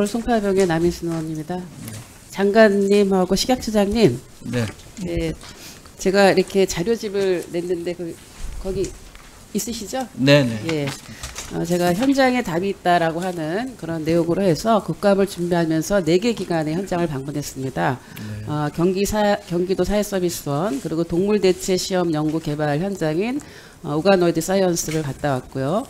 서울 송파병의 남인순 의원입니다. 장관님하고 식약처장님. 네. 네. 제가 이렇게 자료집을 냈는데 거기 있으시죠? 네네. 예. 제가 현장에 답이 있다라고 하는 그런 내용으로 해서 국감을 준비하면서 4개 기관의 현장을 방문했습니다. 네. 경기도 사회서비스원, 그리고 동물대체 시험 연구 개발 현장인 오가노이드 사이언스를 갔다 왔고요.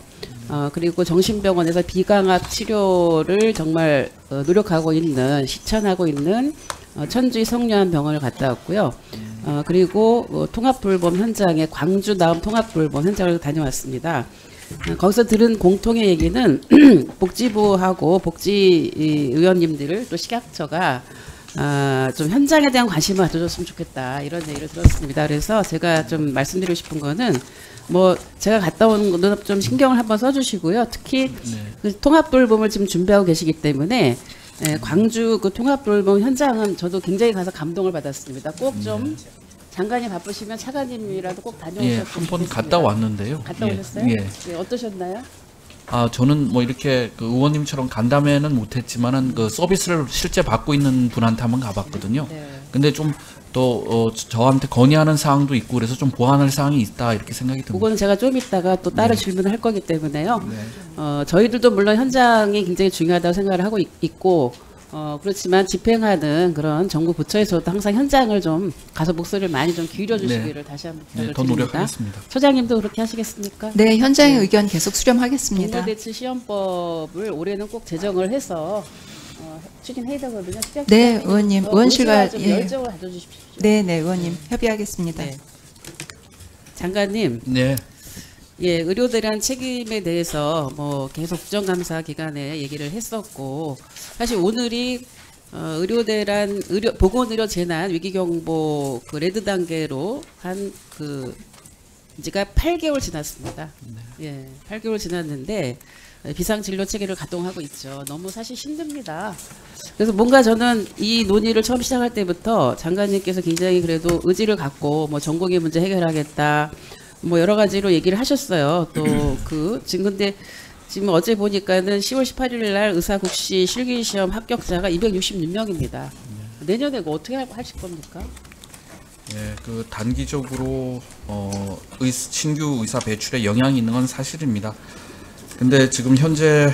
그리고 정신병원에서 비강압 치료를 정말 노력하고 있는, 실천하고 있는 천주의 성료한병원을 갔다 왔고요. 그리고 통합돌봄 현장에 광주 다음 통합돌봄 현장을 다녀왔습니다. 거기서 들은 공통의 얘기는 복지부하고 복지의원님들 또 식약처가 좀 현장에 대한 관심을 가져줬으면 좋겠다, 이런 얘기를 들었습니다. 그래서 제가 좀 말씀드리고 싶은 거는 뭐 제가 갔다 온 거는 좀 신경을 한번 써주시고요. 특히 네. 그 통합돌봄을 지금 준비하고 계시기 때문에 광주 그 통합돌봄 현장은 저도 굉장히 가서 감동을 받았습니다. 꼭 좀 장관이 바쁘시면 차관님이라도 꼭 다녀오셨으면 예, 한 번 갔다 왔는데요. 갔다 오셨어요? 예. 네, 어떠셨나요? 저는 뭐 이렇게 그 의원님처럼 간담회는 못했지만은 그 서비스를 실제 받고 있는 분한테 한번 가봤거든요. 네. 근데 좀 또 저한테 건의하는 사항도 있고 그래서 좀 보완할 사항이 있다, 이렇게 생각이 듭니다. 그거는 제가 좀 이따가 또 따로 질문을 할 거기 때문에요. 네. 저희들도 물론 현장이 굉장히 중요하다고 생각을 하고 있고 그렇지만 집행하는 그런 정부 부처에서도 항상 현장을 좀 가서 목소리를 많이 좀 기울여 주시기를 네. 다시 한번 네, 부탁을 더 드립니다. 노력하겠습니다. 소장님도 그렇게 하시겠습니까? 네, 현장의 의견 계속 수렴하겠습니다. 동물대체 시험법을 올해는 꼭 제정을 해서 추진해야 되거든요. 네, 의원님, 의원실과 좀 예. 열정을 가져주십시오. 네, 네, 의원님 협의하겠습니다. 네. 장관님. 네. 예, 의료대란 책임에 대해서 뭐 계속 국정감사 기간에 얘기를 했었고, 사실 오늘이 보건의료 재난 위기경보 그 레드 단계로 한 이제가 8개월 지났습니다. 예, 8개월 지났는데 비상진료 체계를 가동하고 있죠. 너무 사실 힘듭니다. 그래서 뭔가 저는 이 논의를 처음 시작할 때부터 장관님께서 굉장히 그래도 의지를 갖고 뭐 전공의 문제 해결하겠다, 뭐 여러 가지로 얘기를 하셨어요. 또 근데 지금 어제 보니까는 10월 18일 날 의사국시 실기시험 합격자가 266명입니다. 내년에 이거 어떻게 하실 겁니까? 예, 그 단기적으로 신규 의사 배출에 영향이 있는 건 사실입니다. 근데 지금 현재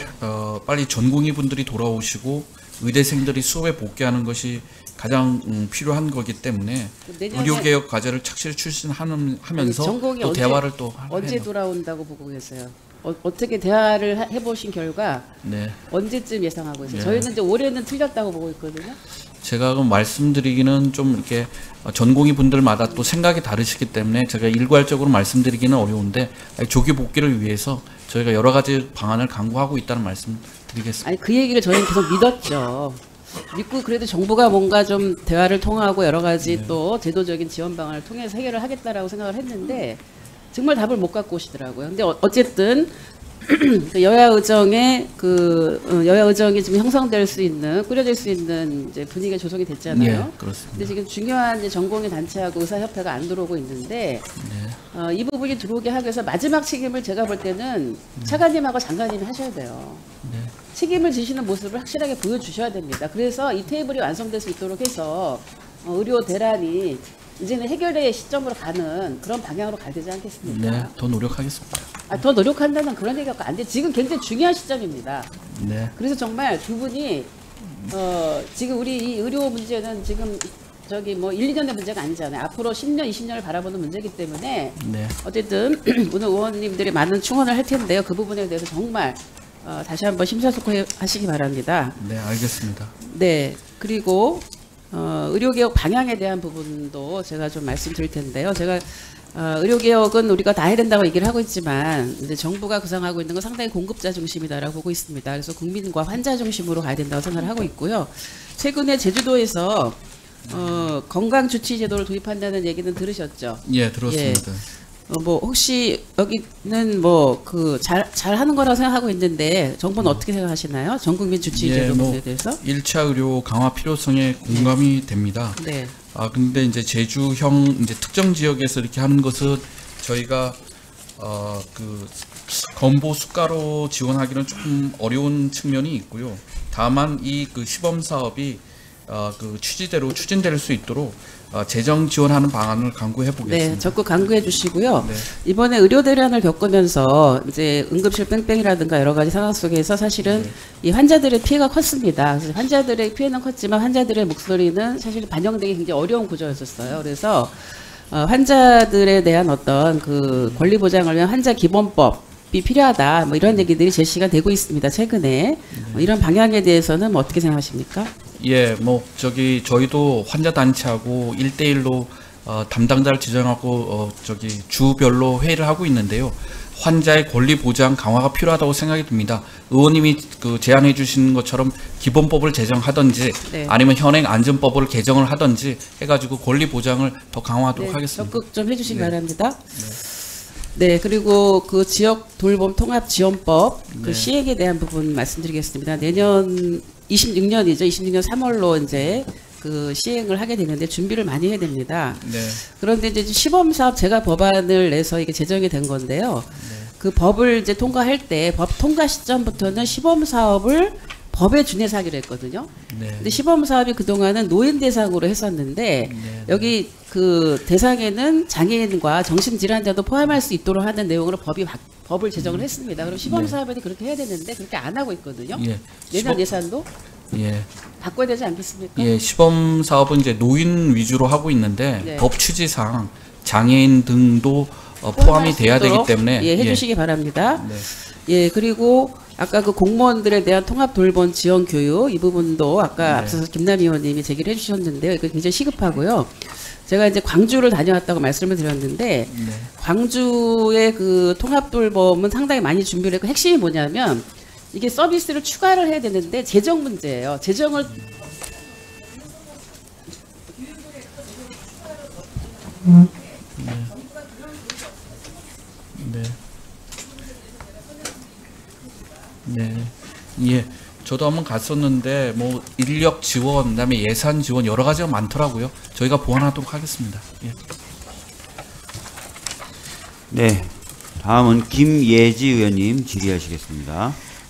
빨리 전공의 분들이 돌아오시고 의대생들이 수업에 복귀하는 것이 가장 필요한 거기 때문에 의료개혁 과제를 착실히 추진하면서 또 대화를 또 언제 돌아온다고 보고 계세요? 어떻게 대화를 해보신 결과 네. 언제쯤 예상하고 있어요? 네. 저희는 이제 올해는 틀렸다고 보고 있거든요. 제가 그럼 말씀드리기는 좀 이렇게 전공의 분들마다 또 생각이 다르시기 때문에 제가 일괄적으로 말씀드리기는 어려운데 조기 복귀를 위해서 저희가 여러 가지 방안을 강구하고 있다는 말씀 드리겠습니다. 아니, 그 얘기를 저희는 계속 믿었죠. 믿고 그래도 정부가 뭔가 좀 대화를 통하고 여러 가지 또 제도적인 지원 방안을 통해서 해결을 하겠다라고 생각을 했는데 정말 답을 못 갖고 오시더라고요. 근데 어쨌든 여야 의정이 지금 형성될 수 있는, 꾸려질 수 있는 이제 분위기가 조성이 됐잖아요. 네, 그렇습니다. 근데 지금 중요한 이제 전공의 단체하고 의사협회가 안 들어오고 있는데 이 부분이 들어오게 하기 위해서 마지막 책임을 제가 볼 때는 차관님하고 장관님이 하셔야 돼요. 네. 책임을 지시는 모습을 확실하게 보여주셔야 됩니다. 그래서 이 테이블이 완성될 수 있도록 해서 의료 대란이 이제는 해결의 시점으로 가는 그런 방향으로 가야 되지 않겠습니까? 네, 더 노력하겠습니다. 더 노력한다는 그런 얘기가 안 돼. 지금 굉장히 중요한 시점입니다. 네. 그래서 정말 두 분이 지금 우리 이 의료 문제는 지금 뭐 1, 2년의 문제가 아니잖아요. 앞으로 10년, 20년을 바라보는 문제이기 때문에 네. 어쨌든 오늘 의원님들이 많은 충원을 할 텐데요. 그 부분에 대해서 정말 다시 한번 심사숙고하시기 바랍니다. 네, 알겠습니다. 네, 그리고 의료개혁 방향에 대한 부분도 제가 좀 말씀드릴 텐데요. 제가 의료개혁은 우리가 다 해야 된다고 얘기를 하고 있지만 이제 정부가 구상하고 있는 건 상당히 공급자 중심이다라고 보고 있습니다. 그래서 국민과 환자 중심으로 가야 된다고 생각을 하고 있고요. 최근에 제주도에서 건강주치 제도를 도입한다는 얘기는 들으셨죠? 예, 들었습니다. 뭐 혹시 여기는 뭐 잘 하는 거라고 생각하고 있는데 정부는 어떻게 생각하시나요? 전국민 주치 제도에 대해서? 1차 의료 강화 필요성에 공감이 됩니다. 네. 근데 이제 제주형 이제 특정 지역에서 이렇게 하는 것은 저희가 건보 수가로 지원하기는 조금 어려운 측면이 있고요. 다만 이 그 시범 사업이 그 취지대로 추진될 수 있도록 재정 지원하는 방안을 강구해 보겠습니다. 네, 적극 강구해 주시고요. 네. 이번에 의료 대란을 겪으면서 이제 응급실 뺑뺑이라든가 여러 가지 상황 속에서 사실은 이 환자들의 피해가 컸습니다. 그래서 환자들의 피해는 컸지만 환자들의 목소리는 사실 반영되기 굉장히 어려운 구조였었어요. 그래서 환자들에 대한 어떤 그 권리 보장을 위한 환자 기본법이 필요하다. 뭐 이런 얘기들이 제시가 되고 있습니다. 최근에 이런 방향에 대해서는 뭐 어떻게 생각하십니까? 예, 뭐 저희도 환자 단체하고 1대1로 담당자를 지정하고 주별로 회의를 하고 있는데요. 환자의 권리 보장 강화가 필요하다고 생각이 듭니다. 의원님이 그 제안해 주신 것처럼 기본법을 제정하든지 네. 아니면 현행 안전법을 개정을 하든지 해가지고 권리 보장을 더 강화하도록 네, 하겠습니다. 적극 좀 해주시기 바랍니다. 네, 그리고 그 지역 돌봄 통합 지원법 그 네. 시행에 대한 부분 말씀드리겠습니다. 내년 26년이죠. 26년 3월로 이제 그 시행을 하게 되는데 준비를 많이 해야 됩니다. 네. 그런데 이제 시범 사업 제가 법안을 내서 이게 제정이 된 건데요. 그 법을 이제 통과할 때 법 통과 시점부터는 시범 사업을 법에 준해서 하기로 했거든요. 네. 근데 시범 사업이 그동안은 노인 대상으로 했었는데 여기 그 대상에는 장애인과 정신질환자도 포함할 수 있도록 하는 내용으로 법을 제정을 했습니다. 그럼 시범 사업에도 그렇게 해야 되는데 그렇게 안 하고 있거든요. 예. 내년 예산도 예. 바꿔야 되지 않겠습니까? 예, 시범 사업은 이제 노인 위주로 하고 있는데 네. 법 취지상 장애인 등도 포함이 돼야 되기 포함할 수 있도록, 때문에 예, 해주시기 바랍니다. 네. 예, 그리고 아까 그 공무원들에 대한 통합 돌봄 지원 교육 이 부분도 아까 앞서서 김남희 의원님이 제기를 해주셨는데요. 이거 굉장히 시급하고요. 제가 이제 광주를 다녀왔다고 말씀을 드렸는데 광주의 그 통합 돌봄은 상당히 많이 준비를 했고 핵심이 뭐냐면 이게 서비스를 추가를 해야 되는데 재정 문제예요. 재정을 네. 네. 예. 저도 한번 갔었는데 뭐 인력 지원, 그다음에 예산 지원 여러 가지가 많더라고요. 저희가 보완하도록 하겠습니다. 예. 네. 다음은 김예지 의원님 질의하시겠습니다.